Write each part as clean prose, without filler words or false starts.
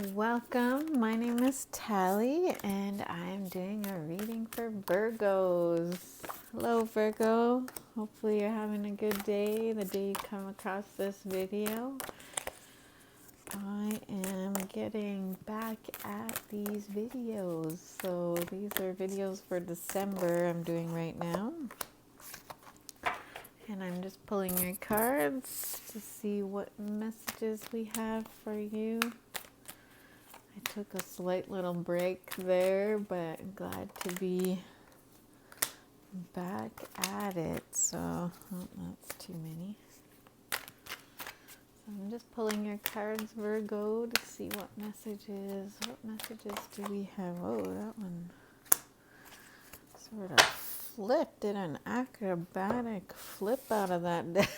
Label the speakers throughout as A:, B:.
A: Welcome, my name is Tally and I'm doing a reading for Virgos. Hello Virgo, hopefully you're having a good day the day you come across this video. I am getting back at these videos. So these are videos for December I'm doing right now. And I'm just pulling your cards to see what messages we have for you. I took a slight little break there, but I'm glad to be back at it. So, oh, that's too many. So I'm just pulling your cards, Virgo, to see what messages. What messages do we have? Oh, that one sort of flipped. Did an acrobatic flip out of that deck.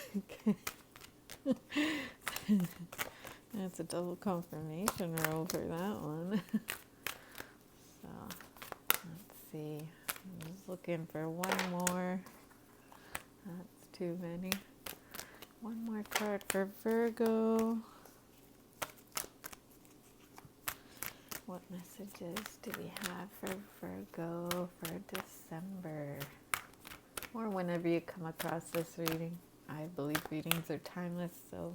A: That's a double confirmation roll for that one. So, let's see. I'm just looking for one more. That's too many. One more card for Virgo. What messages do we have for Virgo for December? Or whenever you come across this reading. I believe readings are timeless, so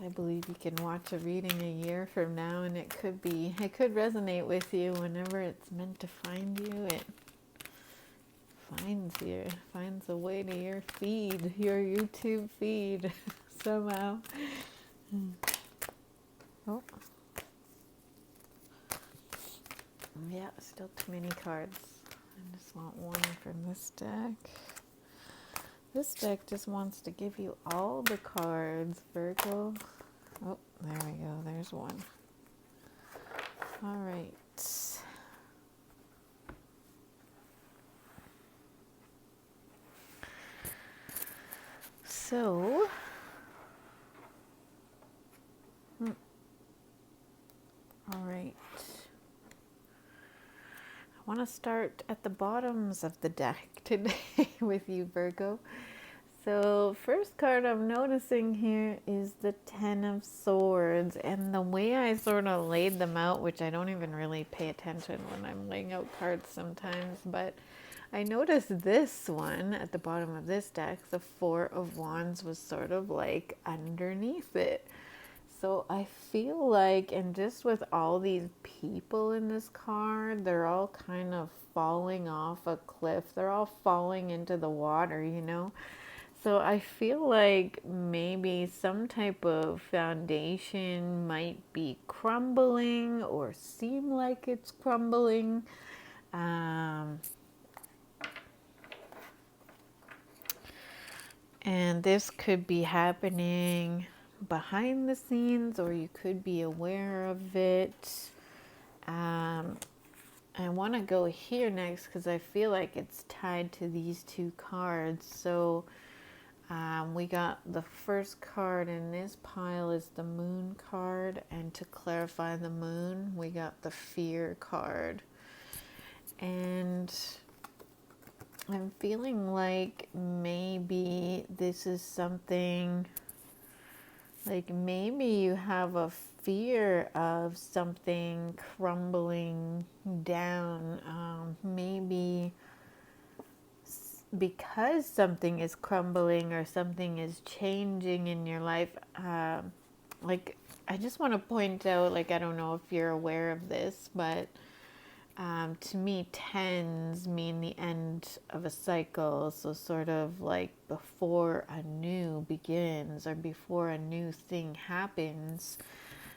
A: I believe you can watch a reading a year from now and it could resonate with you whenever it's meant to find you. It finds a way to your feed, your YouTube feed somehow. Oh. Yeah, still too many cards. I just want one from this deck. This deck just wants to give you all the cards, Virgo. Oh, there we go. There's one. All right. So, all right. I want to start at the bottoms of the deck today with you, Virgo. So first card I'm noticing here is the Ten of Swords, and the way I sort of laid them out, which I don't even really pay attention when I'm laying out cards sometimes, but I noticed this one at the bottom of this deck, the Four of Wands, was sort of like underneath it. So I feel like, and just with all these people in this card, they're all kind of falling off a cliff. They're all falling into the water, you know? So I feel like maybe some type of foundation might be crumbling or seem like it's crumbling. And this could be happening behind the scenes, or you could be aware of it. I want to go here next because I feel like it's tied to these two cards. So we got the first card in this pile is the Moon card, and to clarify the Moon, we got the Fear card. And I'm feeling like maybe this is something, like maybe you have a fear of something crumbling down. Maybe because something is crumbling or something is changing in your life. Like, I just want to point out, like, I don't know if you're aware of this, but to me, tens mean the end of a cycle. So sort of like before a new begins or before a new thing happens,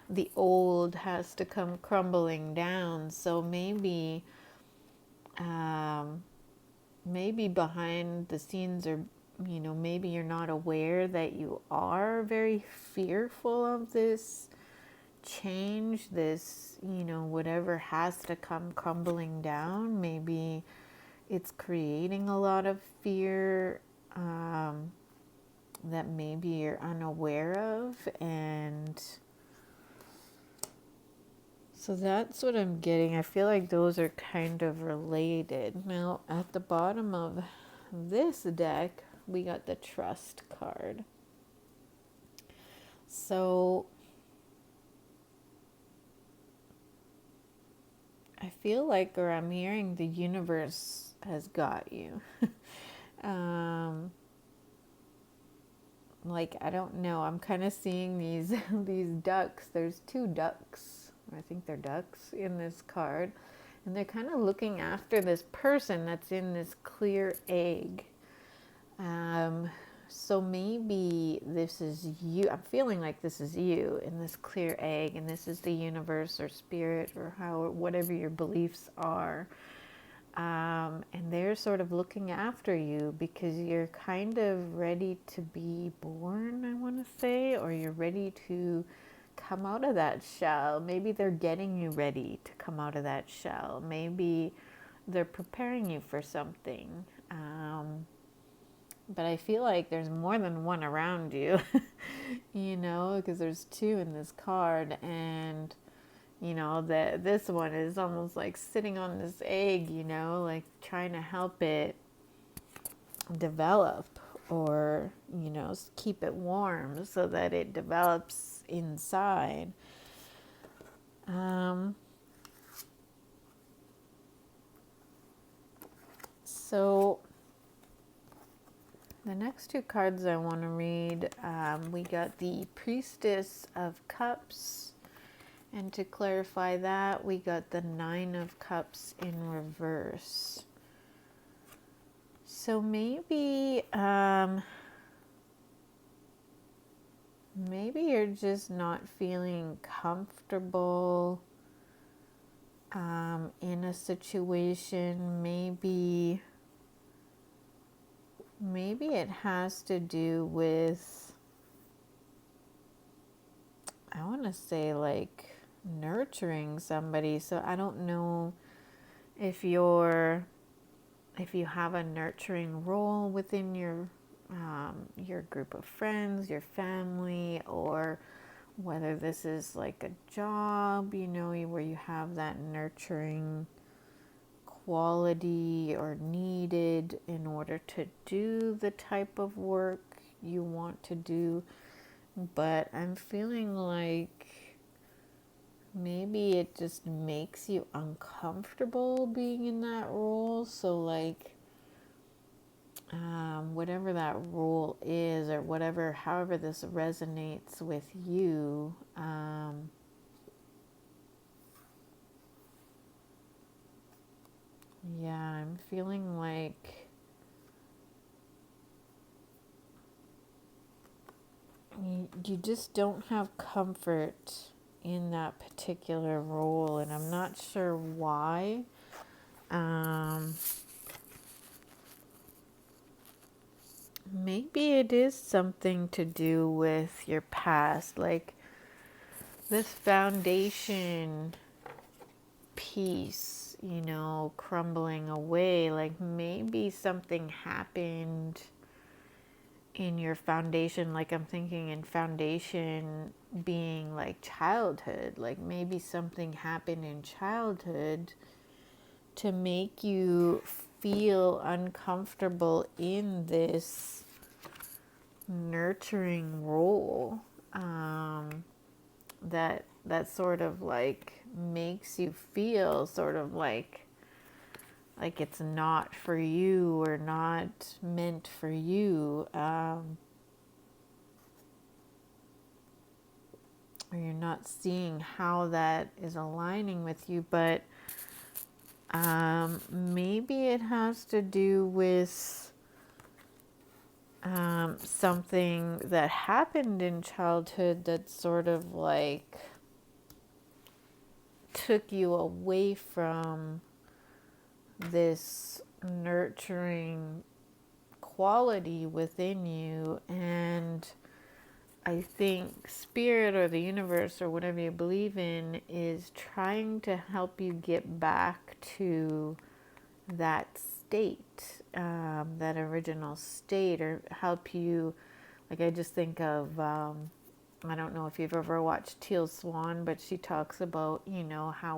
A: the old has to come crumbling down. So maybe, maybe behind the scenes, or, you know, maybe you're not aware that you are very fearful of this change, this, you know, whatever has to come crumbling down. Maybe it's creating a lot of fear that maybe you're unaware of. And so that's what I'm getting. I feel like those are kind of related. Now, at the bottom of this deck, we got the Trust card. So I feel like, or I'm hearing, the universe has got you. Like, I don't know, I'm kind of seeing these these ducks. There's two ducks, I think they're ducks, in this card, and they're kind of looking after this person that's in this clear egg. So maybe this is you. I'm feeling like this is you in this clear egg, and this is the universe or spirit or whatever your beliefs are. And they're sort of looking after you because you're kind of ready to be born, I want to say, or you're ready to come out of that shell. Maybe they're getting you ready to come out of that shell. Maybe they're preparing you for something. But I feel like there's more than one around you, you know, because there's two in this card, and you know, this one is almost like sitting on this egg, you know, like trying to help it develop, or, you know, keep it warm so that it develops inside. So the next two cards I want to read, we got the Priestess of Cups. And to clarify that, we got the Nine of Cups in reverse. So maybe, maybe you're just not feeling comfortable in a situation. Maybe it has to do with, I want to say, like, nurturing somebody. So I don't know if you have a nurturing role within your group of friends, your family, or whether this is like a job, you know, where you have that nurturing quality or needed in order to do the type of work you want to do. But I'm feeling like maybe it just makes you uncomfortable being in that role. So like, whatever that role is, or however this resonates with you, yeah, I'm feeling like you just don't have comfort in that particular role, and I'm not sure why. Maybe it is something to do with your past, like this foundation piece, you know, crumbling away. Like maybe something happened in your foundation. Like I'm thinking in foundation being like childhood. Like maybe something happened in childhood to make you feel uncomfortable in this nurturing role, that sort of like makes you feel sort of like it's not for you or not meant for you, or you're not seeing how that is aligning with you. But maybe it has to do with something that happened in childhood that sort of like took you away from this nurturing quality within you. And I think spirit or the universe or whatever you believe in is trying to help you get back to that state, that original state, or help you. Like I just think of, I don't know if you've ever watched Teal Swan, but she talks about, you know, how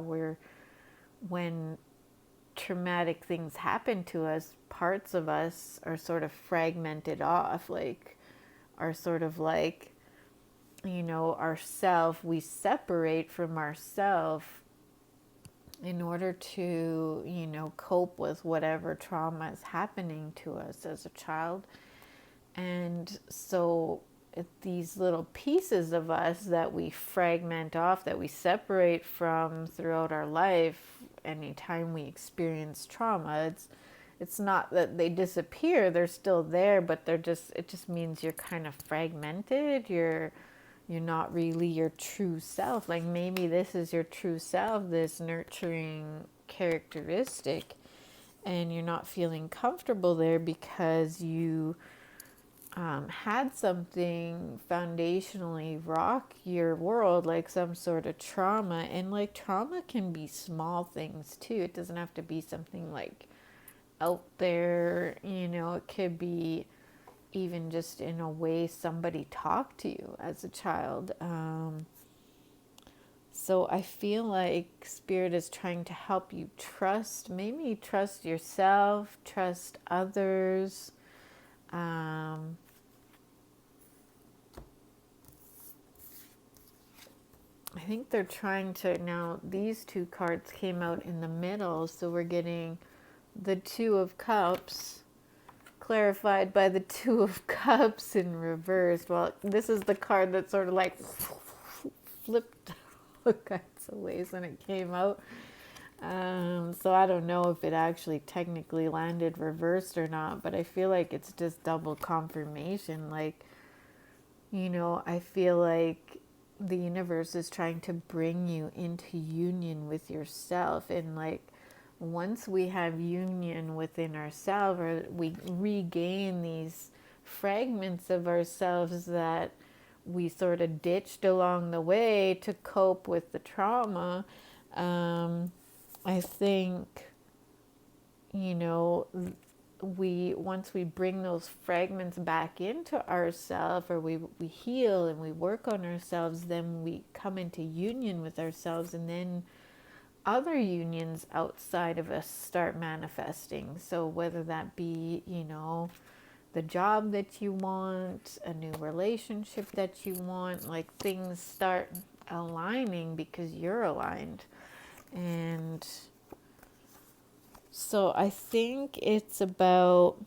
A: when traumatic things happen to us, parts of us are sort of fragmented off, like are sort of like, you know, ourself, we separate from ourself in order to, you know, cope with whatever trauma is happening to us as a child. And so these little pieces of us that we fragment off, that we separate from throughout our life, anytime we experience trauma, it's not that they disappear, they're still there, but it just means you're kind of fragmented, you're not really your true self. Like maybe this is your true self, this nurturing characteristic, and you're not feeling comfortable there because you had something foundationally rock your world, like some sort of trauma. And like trauma can be small things too. It doesn't have to be something like out there, you know, it could be even just in a way somebody talked to you as a child. So I feel like Spirit is trying to help you trust, maybe trust yourself, trust others. I think they're trying to, now these two cards came out in the middle, so we're getting the Two of Cups clarified by the Two of Cups in reverse. Well, this is the card that sort of like flipped all kinds of ways when it came out. So I don't know if it actually technically landed reversed or not, but I feel like it's just double confirmation. Like, you know, I feel like the universe is trying to bring you into union with yourself. And like, once we have union within ourselves, or we regain these fragments of ourselves that we sort of ditched along the way to cope with the trauma, I think, you know, once we bring those fragments back into ourselves, or we heal and we work on ourselves, then we come into union with ourselves, and then other unions outside of us start manifesting. So whether that be, you know, the job that you want, a new relationship that you want, like things start aligning because you're aligned. And so I think it's about,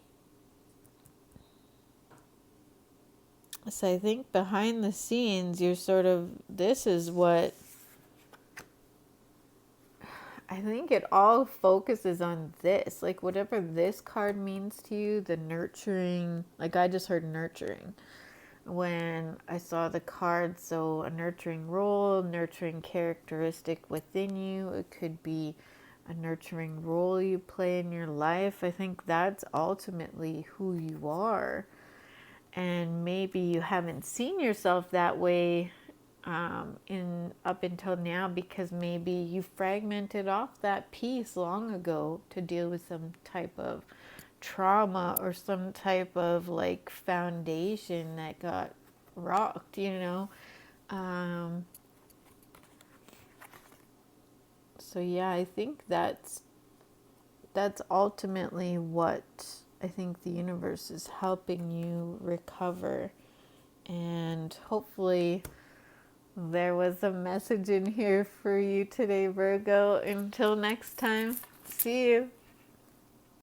A: so I think behind the scenes, you're sort of, this is what, I think it all focuses on this, like whatever this card means to you, the nurturing, like I just heard nurturing when I saw the card. So a nurturing role, nurturing characteristic within you. It could be a nurturing role you play in your life. I think that's ultimately who you are. And maybe you haven't seen yourself that way in up until now, because maybe you fragmented off that piece long ago to deal with some type of trauma or some type of like foundation that got rocked, you know. So yeah, I think that's ultimately what I think the universe is helping you recover. And hopefully there was a message in here for you today, Virgo. Until next time, see you.